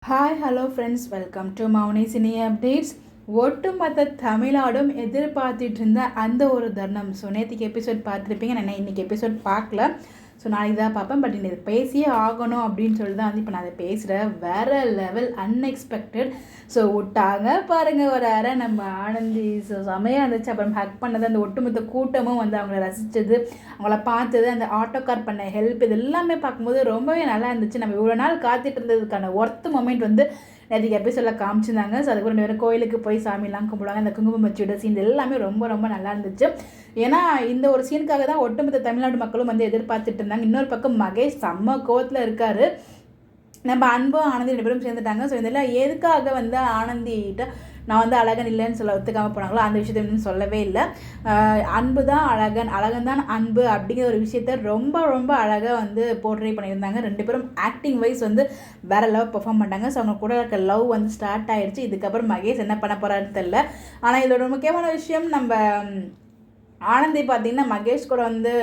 Hi hello friends, welcome to Mouni cine updates. ஒட்டுமொத்த தமிழ்நாடும் எதிர்பார்த்துட்டு இருந்த அந்த ஒரு தருணம். ஸோ நேற்றுக்கு எபிசோட் பார்த்துருப்பீங்க, நான் இன்றைக்கி எபிசோட் பார்க்கல. ஸோ நாளைக்கு தான் பார்ப்பேன். பட் இன்றைக்கி பேசியே ஆகணும் அப்படின்னு சொல்லி தான் வந்து இப்போ நான் அதை பேசுகிறேன். வேறு லெவல் அன்எக்ஸ்பெக்டட். ஸோ விட்டாங்க பாருங்கள் ஒரு அரை நம்ம ஆனந்தி. ஸோ செமையாக இருந்துச்சு. அப்புறம் ஹக் பண்ணது, அந்த ஒட்டுமொத்த கூட்டமும் வந்து அவங்கள ரசித்தது, அவங்கள பார்த்தது, அந்த ஆட்டோ கார் பண்ண ஹெல்ப், இது எல்லாமே பார்க்கும்போது ரொம்பவே நல்லா இருந்துச்சு. நம்ம இவ்வளோ நாள் காத்துட்டு இருந்ததுக்கான ஒர்த்து மொமெண்ட் வந்து நேற்றுக்கு எபிசோடில் காமிச்சிருந்தாங்க. ஸோ அதுக்கு 2 பேரும் கோயிலுக்கு போய் சாமியெல்லாம் கும்பிடுவாங்க. அந்த குங்குமம் வச்சுட சீன் எல்லாமே ரொம்ப ரொம்ப நல்லா இருந்துச்சு. ஏன்னா இந்த ஒரு சீனுக்காக தான் ஒட்டுமொத்த தமிழ்நாடு மக்களும் வந்து எதிர்பார்த்துட்டு இருந்தாங்க. இன்னொரு பக்கம் மகேஷ் செம்ம கோவத்தில் இருக்கார். நம்ம அன்பும் ஆனந்தி 2 பேரும் சேர்ந்துட்டாங்க. ஸோ இதெல்லாம் எதுக்காக வந்து ஆனந்திகிட்ட நான் வந்து அழகன் இல்லைன்னு சொல்ல ஒத்துக்காமல் போனாங்களோ அந்த விஷயத்தை இன்னும் சொல்லவே இல்லை. அன்பு தான் அழகன், அழகன் தான் அன்பு அப்படிங்கிற ஒரு விஷயத்த ரொம்ப ரொம்ப அழகாக வந்து போர்ட்ரே பண்ணியிருந்தாங்க. 2 பேரும் ஆக்டிங் வைஸ் வந்து வேறு லவ் பெர்ஃபார்ம் பண்ணாங்க. ஸோ அவங்க கூட இருக்க லவ் வந்து ஸ்டார்ட் ஆகிடுச்சு. இதுக்கப்புறம் மகேஷ் என்ன பண்ண போகிறாருன்னு தெரியல. ஆனால் இதோட முக்கியமான விஷயம், நம்ம ஆனந்தி பார்த்திங்கன்னா மகேஷ் கூட வந்து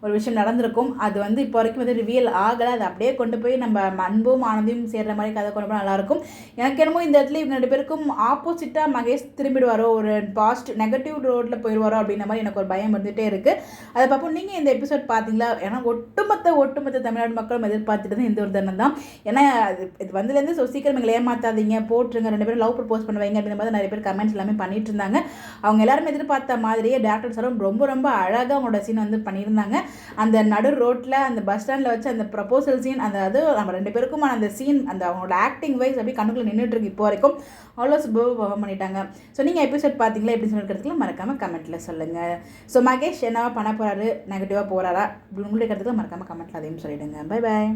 ஒரு விஷயம் நடந்திருக்கும். அது வந்து இப்போ வரைக்கும் வந்து ரிவியல் ஆகலை. அது அப்படியே கொண்டு போய் நம்ம அன்பும் ஆனந்தியும் சேர்கிற மாதிரி கதை கொண்டு போனால் நல்லாயிருக்கும். எனக்கு என்னமோ இந்த இடத்துல இவங்க 2 பேருக்கும் ஆப்போசிட்டாக மகேஷ் திரும்பிடுவாரோ, ஒரு பாசிட்டிவ் நெகட்டிவ் ரோட்டில் போயிடுவாரோ அப்படின்ற மாதிரி எனக்கு ஒரு பயம் வந்துகிட்டே இருக்குது. அதை பார்ப்போம். நீங்கள் இந்த எபிசோட் பார்த்தீங்களா? ஏன்னா ஒட்டுமொத்த தமிழ்நாடு மக்களும் எதிர்பார்த்துட்டு தான் இந்த ஒரு தருணம் தான். ஏன்னா இது வந்துலேருந்து ஸோ சீக்கிரம் எங்களை ஏமாற்றாதீங்க, போட்டுருங்க, 2 பேரும் லவ் ப்ரப்போஸ் பண்ணுவாங்க அப்படின்ற மாதிரி நிறைய பேர் கமெண்ட்ஸ் எல்லாமே பண்ணிட்டு இருந்தாங்க. அவங்க எல்லாரும் எதிர்பார்த்த மாதிரியே டேரக்டர் சாரும் ரொம்ப ரொம்ப அழகாக அவங்களோட சீன் வந்து பண்ணியிருந்தாங்க. அந்த நடு ரோட்டில் அந்த பஸ் ஸ்டாண்டில் வச்சு அந்த ப்ரப்போசல் சீன், அந்த அது நம்ம 2 பேருக்குமான அந்த சீன், அந்த அவங்களோட ஆக்டிங் வைஸ் அப்படியே கண்ணுக்குள்ளே நின்றுட்டு இருக்கு. இப்போ வரைக்கும் அவ்வளோ சூப்பராக பர்ஃபார்ம் பண்ணிட்டாங்க. ஸோ நீங்கள் எபிசோட் பார்த்தீங்களா எப்படி சொல்லிக்கிறதுக்குலாம் மறக்காமல் கமெண்ட்டில் சொல்லுங்கள். ஸோ மகேஷ் என்னவா பண்ண போகிறாரு, நெகட்டிவாக போகிறாரா அப்படின்னு உங்களுக்கு இருக்கிறதுக்கு மறக்காமல் கமெண்ட்டில் அதையும் சொல்லிவிடுங்க. Bye bye.